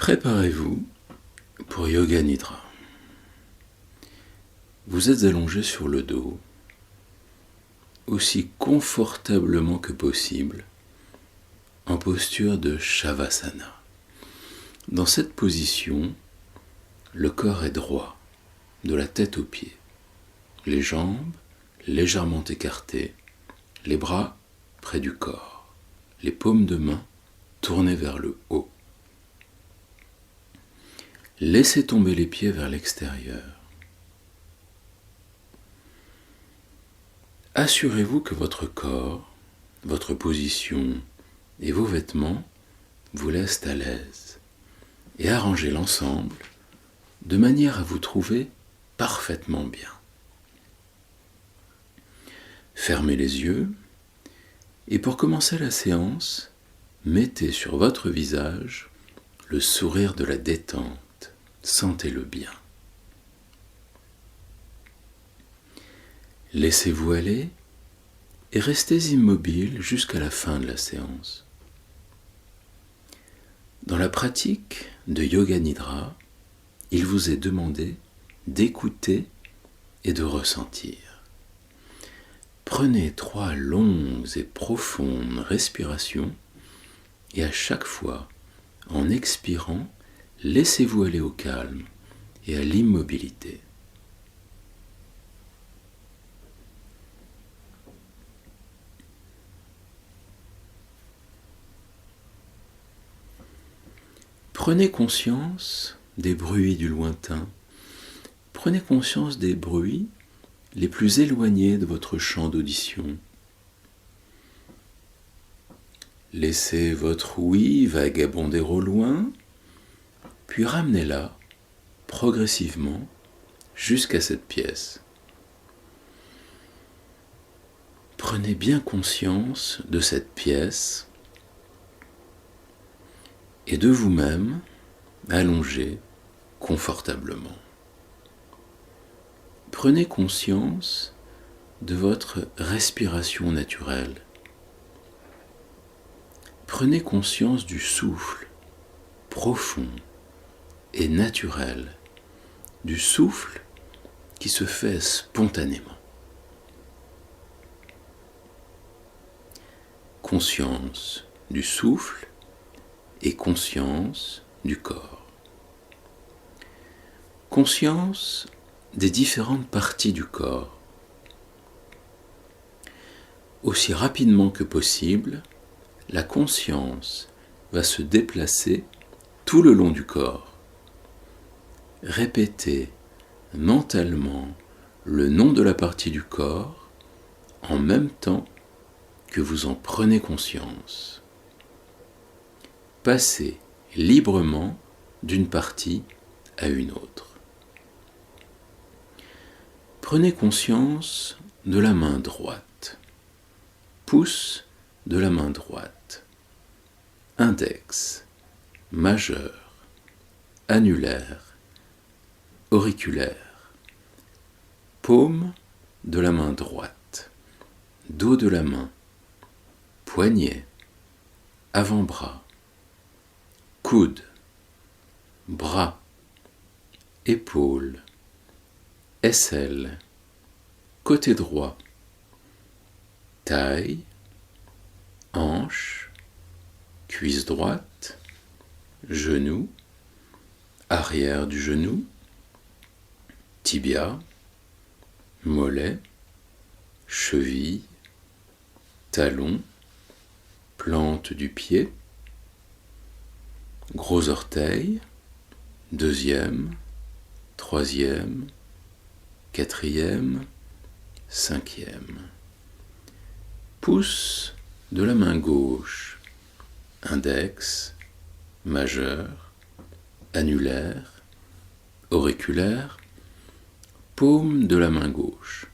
Préparez-vous pour Yoga Nidra. Vous êtes allongé sur le dos, aussi confortablement que possible, en posture de Shavasana. Dans cette position, le corps est droit, de la tête aux pieds, les jambes légèrement écartées, les bras près du corps, les paumes de main tournées vers le haut. Laissez tomber les pieds vers l'extérieur. Assurez-vous que votre corps, votre position et vos vêtements vous laissent à l'aise et arrangez l'ensemble de manière à vous trouver parfaitement bien. Fermez les yeux et pour commencer la séance, mettez sur votre visage le sourire de la détente. Sentez-le bien. Laissez-vous aller et restez immobile jusqu'à la fin de la séance. Dans la pratique de Yoga Nidra, il vous est demandé d'écouter et de ressentir. Prenez 3 longues et profondes respirations et à chaque fois, en expirant, laissez-vous aller au calme et à l'immobilité. Prenez conscience des bruits du lointain. Prenez conscience des bruits les plus éloignés de votre champ d'audition. Laissez votre ouïe vagabonder au loin, puis ramenez-la progressivement jusqu'à cette pièce. Prenez bien conscience de cette pièce et de vous-même allongé confortablement. Prenez conscience de votre respiration naturelle. Prenez conscience du souffle profond et naturel, du souffle qui se fait spontanément. Conscience du souffle et conscience du corps. Conscience des différentes parties du corps. Aussi rapidement que possible, la conscience va se déplacer tout le long du corps. Répétez mentalement le nom de la partie du corps en même temps que vous en prenez conscience. Passez librement d'une partie à une autre. Prenez conscience de la main droite, pouce de la main droite, index, majeur, annulaire, auriculaire, paume de la main droite, dos de la main, poignet, avant-bras, coude, bras, épaule, aisselle, côté droit, taille, hanche, cuisse droite, genou, arrière du genou, tibia, mollet, cheville, talon, plante du pied, gros orteil, 2e, 3e, 4e, 5e. Pouce de la main gauche, index, majeur, annulaire, auriculaire, paume de la main gauche,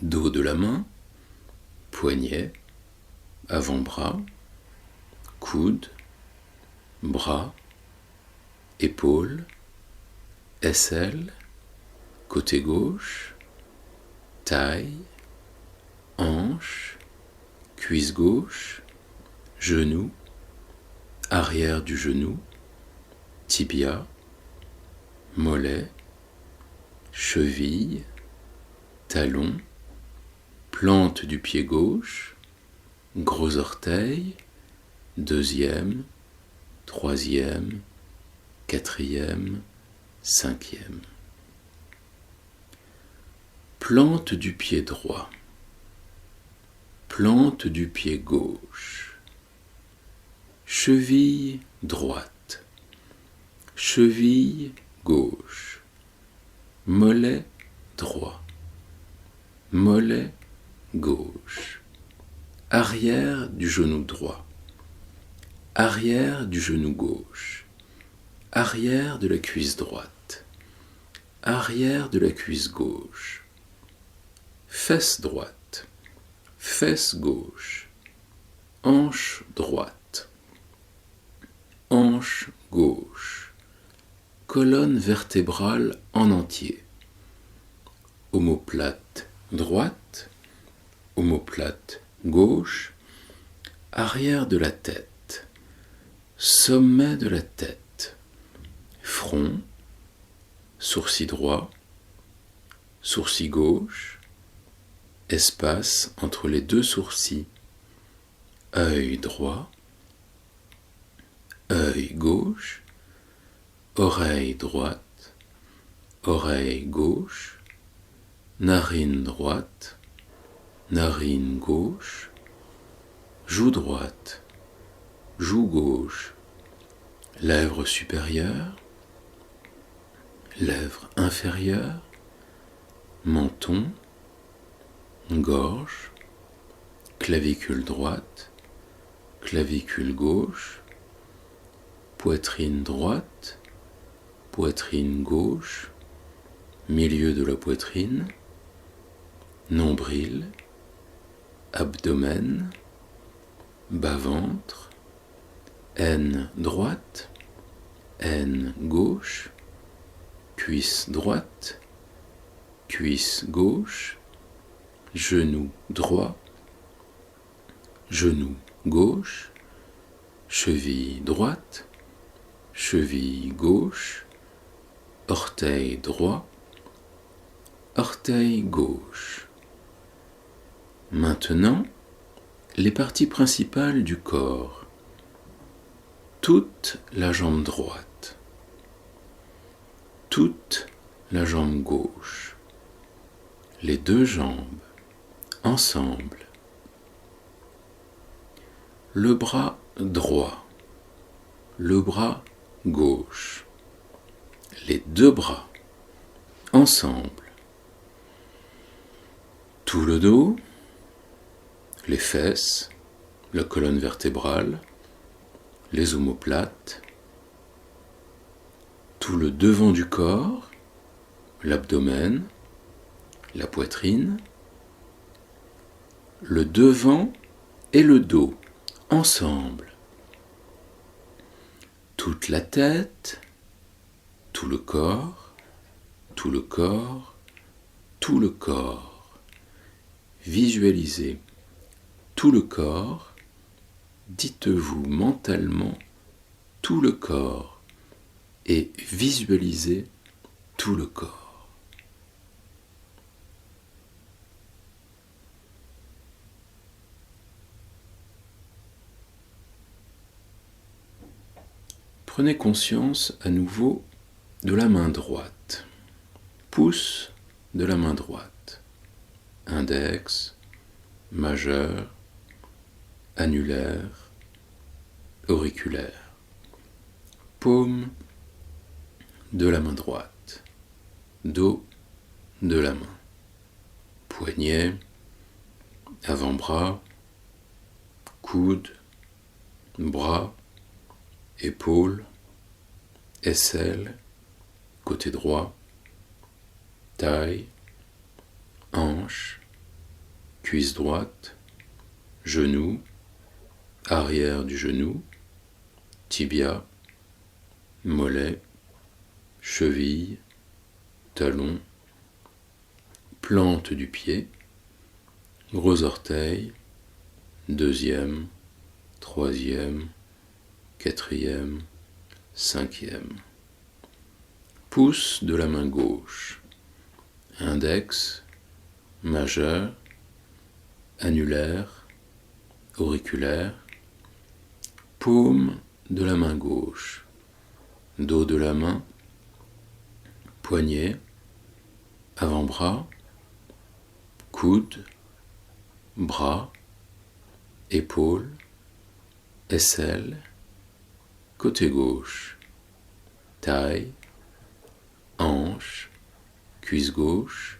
dos de la main, poignet, avant-bras, coude, bras, épaule, aisselle, côté gauche, taille, hanche, cuisse gauche, genou, arrière du genou, tibia, mollet, cheville, talon, plante du pied gauche, gros orteil, deuxième, troisième, quatrième, cinquième. Plante du pied droit, plante du pied gauche, cheville droite, cheville gauche, mollet droit, mollet gauche, arrière du genou droit, arrière du genou gauche, arrière de la cuisse droite, arrière de la cuisse gauche, fesse droite, fesse gauche, hanche droite, hanche gauche, colonne vertébrale en entier, omoplate droite, omoplate gauche, arrière de la tête, sommet de la tête, front, sourcil droit, sourcil gauche, espace entre les deux sourcils, œil droit, œil gauche, oreille droite, oreille gauche, narine droite, narine gauche, joue droite, joue gauche, lèvre supérieure, lèvre inférieure, menton, gorge, clavicule droite, clavicule gauche, poitrine droite, poitrine gauche, milieu de la poitrine, nombril, abdomen, bas-ventre, aine droite, aine gauche, cuisse droite, cuisse gauche, genou droit, genou gauche, cheville droite, cheville gauche, orteil droit, orteil gauche. Maintenant, les parties principales du corps. Toute la jambe droite, toute la jambe gauche, les deux jambes ensemble, le bras droit, le bras gauche, les deux bras ensemble, tout le dos, les fesses, la colonne vertébrale, les omoplates, tout le devant du corps, l'abdomen, la poitrine, le devant et le dos ensemble, toute la tête, tout le corps, tout le corps, tout le corps. Visualisez tout le corps. Dites-vous mentalement tout le corps et visualisez tout le corps. Prenez conscience à nouveau de la main droite, pouce de la main droite, index, majeur, annulaire, auriculaire, paume de la main droite, dos de la main, poignet, avant-bras, coude, bras, épaule, aisselle, côté droit, taille, hanche, cuisse droite, genou, arrière du genou, tibia, mollet, cheville, talon, plante du pied, gros orteil, deuxième, troisième, quatrième, cinquième. Pouce de la main gauche, index, majeur, annulaire, auriculaire, paume de la main gauche, dos de la main, poignet, avant-bras, coude, bras, épaule, aisselle, côté gauche, taille, hanche, cuisse gauche,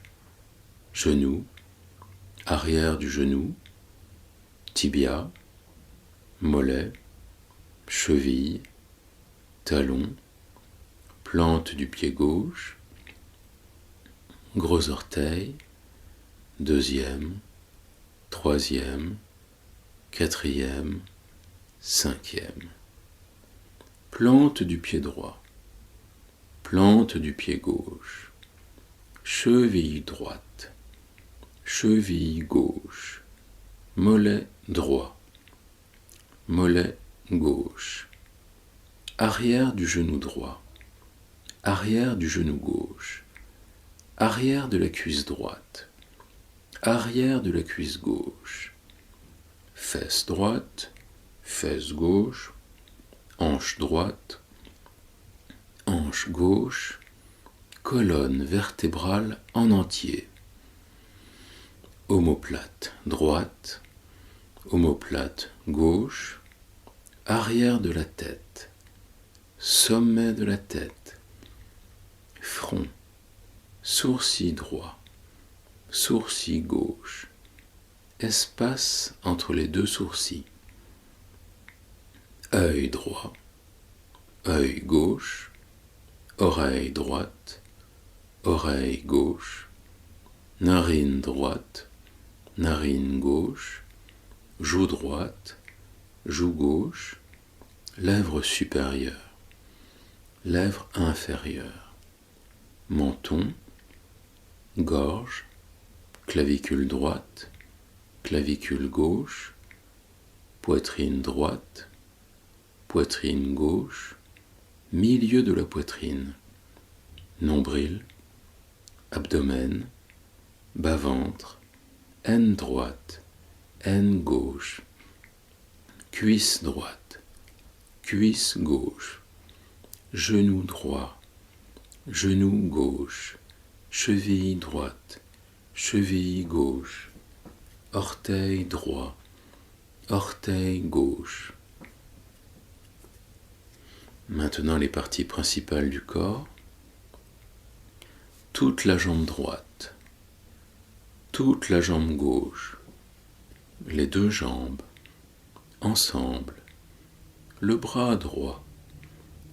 genou, arrière du genou, tibia, mollet, cheville, talon, plante du pied gauche, gros orteil, deuxième, troisième, quatrième, cinquième. Plante du pied droit, plante du pied gauche, cheville droite, cheville gauche, mollet droit, mollet gauche, arrière du genou droit, arrière du genou gauche, arrière de la cuisse droite, arrière de la cuisse gauche, fesse droite, fesse gauche, hanche droite, hanche gauche, colonne vertébrale en entier, omoplate droite, omoplate gauche, arrière de la tête, sommet de la tête, front, sourcil droit, sourcil gauche, espace entre les deux sourcils, œil droit, œil gauche, oreille droite, oreille gauche, narine droite, narine gauche, joue droite, joue gauche, lèvre supérieure, lèvre inférieure, menton, gorge, clavicule droite, clavicule gauche, poitrine droite, poitrine gauche, milieu de la poitrine, nombril, abdomen, bas-ventre, aine droite, aine gauche, cuisse droite, cuisse gauche, genou droit, genou gauche, cheville droite, cheville gauche, orteil droit, orteil gauche. Maintenant les parties principales du corps, toute la jambe droite, toute la jambe gauche, les deux jambes, ensemble, le bras droit,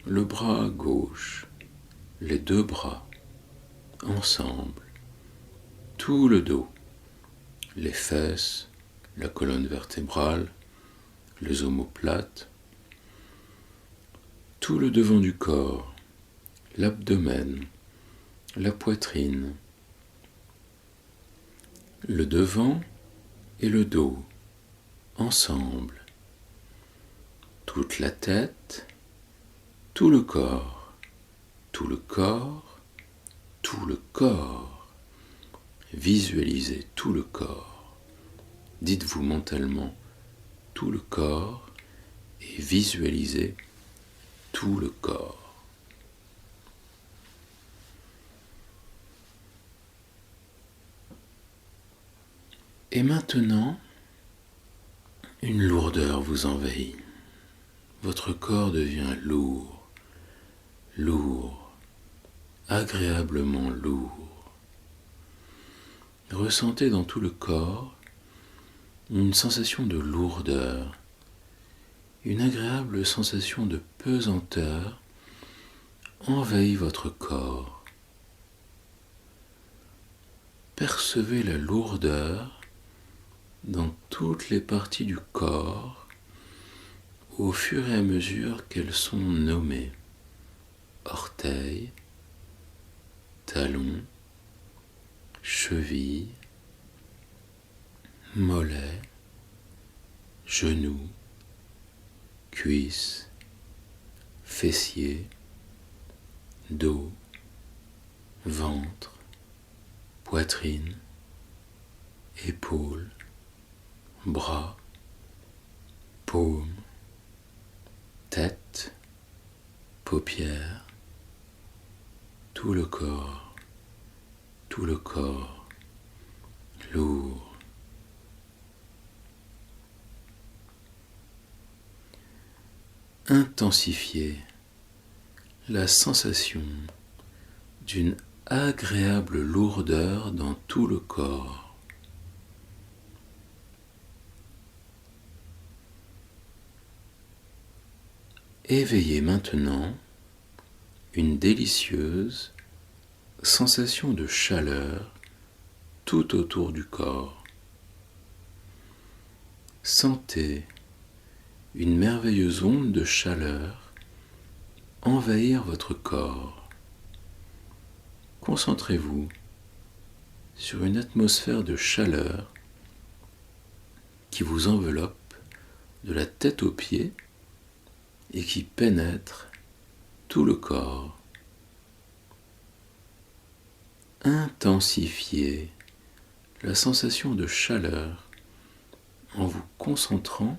le bras gauche, les deux bras, ensemble, tout le dos, les fesses, la colonne vertébrale, les omoplates, tout le devant du corps, l'abdomen, la poitrine, le devant et le dos, ensemble, toute la tête, tout le corps, tout le corps, tout le corps. Visualisez tout le corps. Dites-vous mentalement tout le corps et visualisez tout le corps. Et maintenant, une lourdeur vous envahit. Votre corps devient lourd, lourd, agréablement lourd. Ressentez dans tout le corps une sensation de lourdeur, une agréable sensation de pesanteur envahit votre corps. Percevez la lourdeur dans toutes les parties du corps au fur et à mesure qu'elles sont nommées. Orteils, talons, cheville, mollet, genou, cuisse, fessiers, dos, ventre, poitrine, épaules, bras, paumes, tête, paupières, tout le corps lourd. Intensifiez la sensation d'une agréable lourdeur dans tout le corps. Éveillez maintenant une délicieuse sensation de chaleur tout autour du corps. Sentez une merveilleuse onde de chaleur envahir votre corps. Concentrez-vous sur une atmosphère de chaleur qui vous enveloppe de la tête aux pieds et qui pénètre tout le corps. Intensifiez la sensation de chaleur en vous concentrant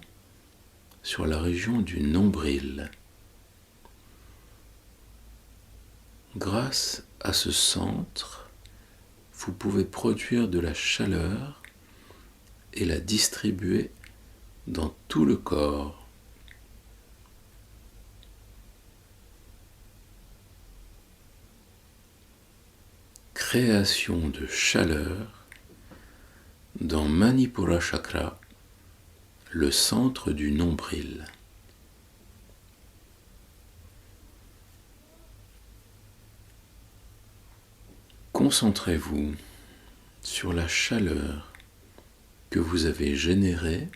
sur la région du nombril. Grâce à ce centre, vous pouvez produire de la chaleur et la distribuer dans tout le corps. Création de chaleur dans Manipura Chakra, le centre du nombril. Concentrez-vous sur la chaleur que vous avez générée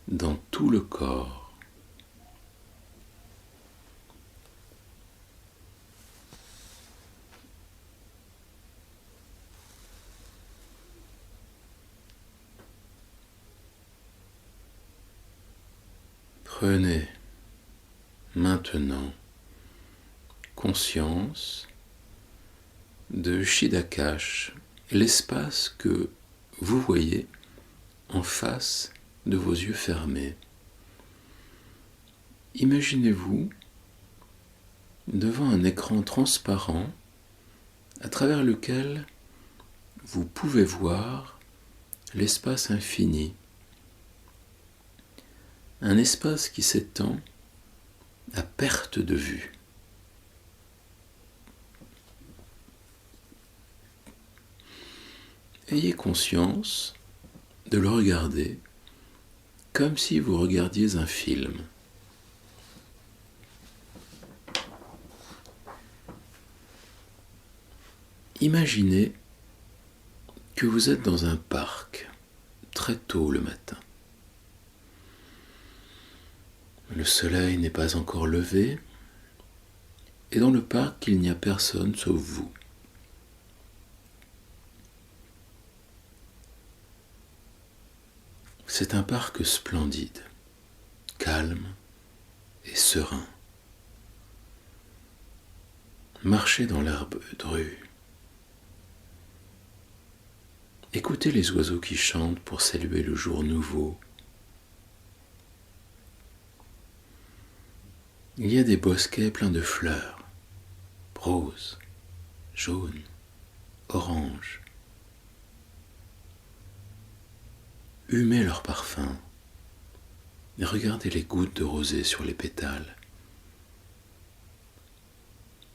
dans tout le corps. Prenez maintenant conscience de Shidakash, l'espace que vous voyez en face de vos yeux fermés. Imaginez-vous devant un écran transparent à travers lequel vous pouvez voir l'espace infini. Un espace qui s'étend à perte de vue. Ayez conscience de le regarder comme si vous regardiez un film. Imaginez que vous êtes dans un parc très tôt le matin. Le soleil n'est pas encore levé et dans le parc il n'y a personne sauf vous. C'est un parc splendide, calme et serein. Marchez dans l'herbe drue. Écoutez les oiseaux qui chantent pour saluer le jour nouveau. Il y a des bosquets pleins de fleurs, roses, jaunes, oranges. Humez leur parfum et regardez les gouttes de rosée sur les pétales.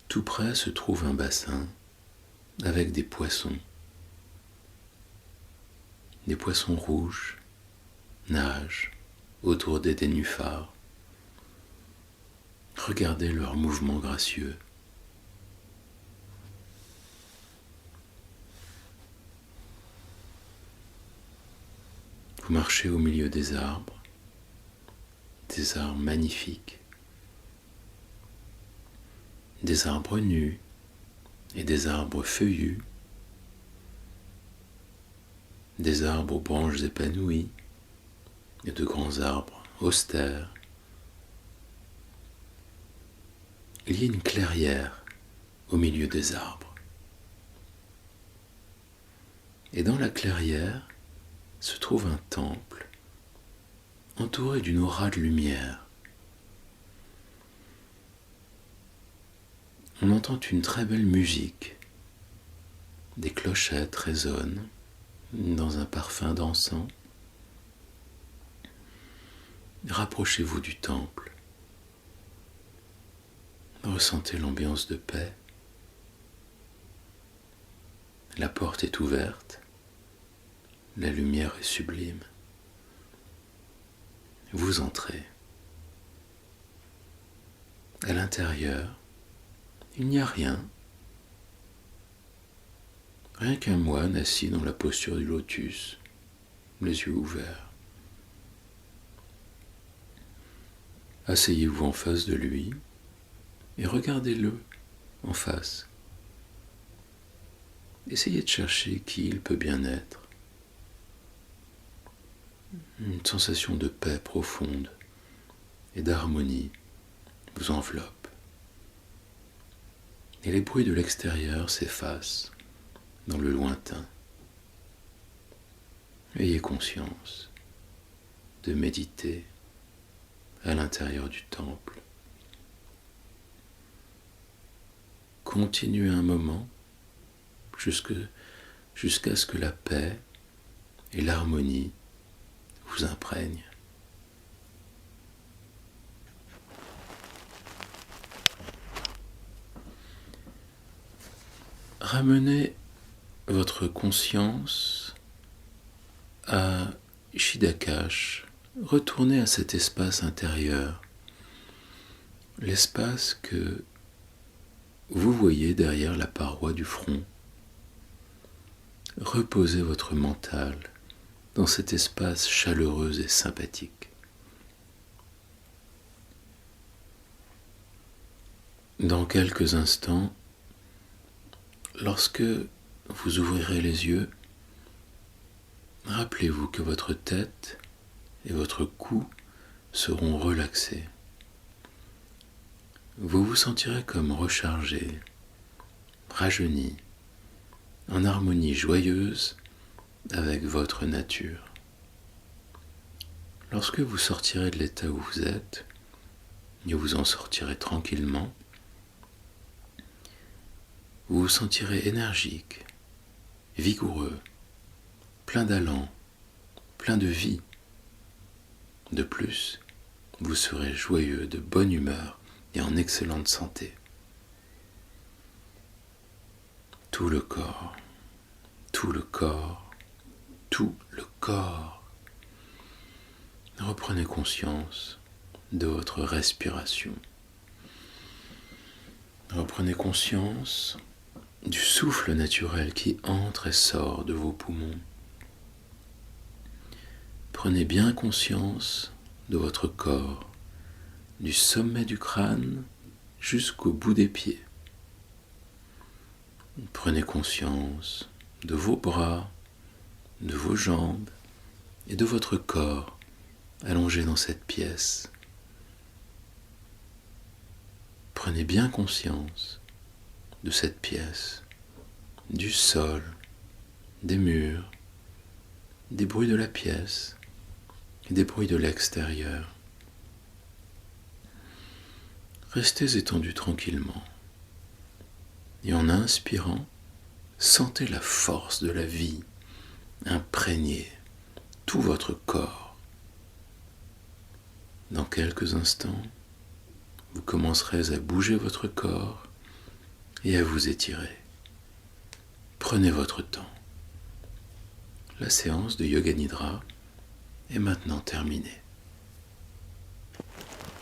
Tout près se trouve un bassin avec des poissons. Des poissons rouges nagent autour des nénuphars. Regardez leurs mouvements gracieux. Vous marchez au milieu des arbres magnifiques, des arbres nus et des arbres feuillus, des arbres aux branches épanouies et de grands arbres austères. il y a une clairière au milieu des arbres. Et dans la clairière se trouve un temple entouré d'une aura de lumière. On entend une très belle musique. Des clochettes résonnent dans un parfum d'encens. Rapprochez-vous du temple. Ressentez l'ambiance de paix. La porte est ouverte. La lumière est sublime. Vous entrez. À l'intérieur, il n'y a rien. Rien qu'un moine assis dans la posture du lotus, les yeux ouverts. Asseyez-vous en face de lui et regardez-le en face. Essayez de chercher qui il peut bien être. Une sensation de paix profonde et d'harmonie vous enveloppe. Et les bruits de l'extérieur s'effacent dans le lointain. Ayez conscience de méditer à l'intérieur du temple. Continuez un moment jusqu'à ce que la paix et l'harmonie vous imprègnent. Ramenez votre conscience à Shidakash. Retournez à cet espace intérieur, l'espace que vous voyez derrière la paroi du front. Reposez votre mental dans cet espace chaleureux et sympathique. Dans quelques instants, lorsque vous ouvrirez les yeux, rappelez-vous que votre tête et votre cou seront relaxés. Vous vous sentirez comme rechargé, rajeuni, en harmonie joyeuse avec votre nature. Lorsque vous sortirez de l'état où vous êtes, et vous en sortirez tranquillement, vous vous sentirez énergique, vigoureux, plein d'allant, plein de vie. De plus, vous serez joyeux, de bonne humeur et en excellente santé. Tout le corps, tout le corps, tout le corps. Reprenez conscience de votre respiration. Reprenez conscience du souffle naturel qui entre et sort de vos poumons. Prenez bien conscience de votre corps, du sommet du crâne jusqu'au bout des pieds. Prenez conscience de vos bras, de vos jambes et de votre corps allongé dans cette pièce. Prenez bien conscience de cette pièce, du sol, des murs, des bruits de la pièce et des bruits de l'extérieur. Restez étendu tranquillement et en inspirant, sentez la force de la vie imprégner tout votre corps. Dans quelques instants, vous commencerez à bouger votre corps et à vous étirer. Prenez votre temps. La séance de Yoga Nidra est maintenant terminée.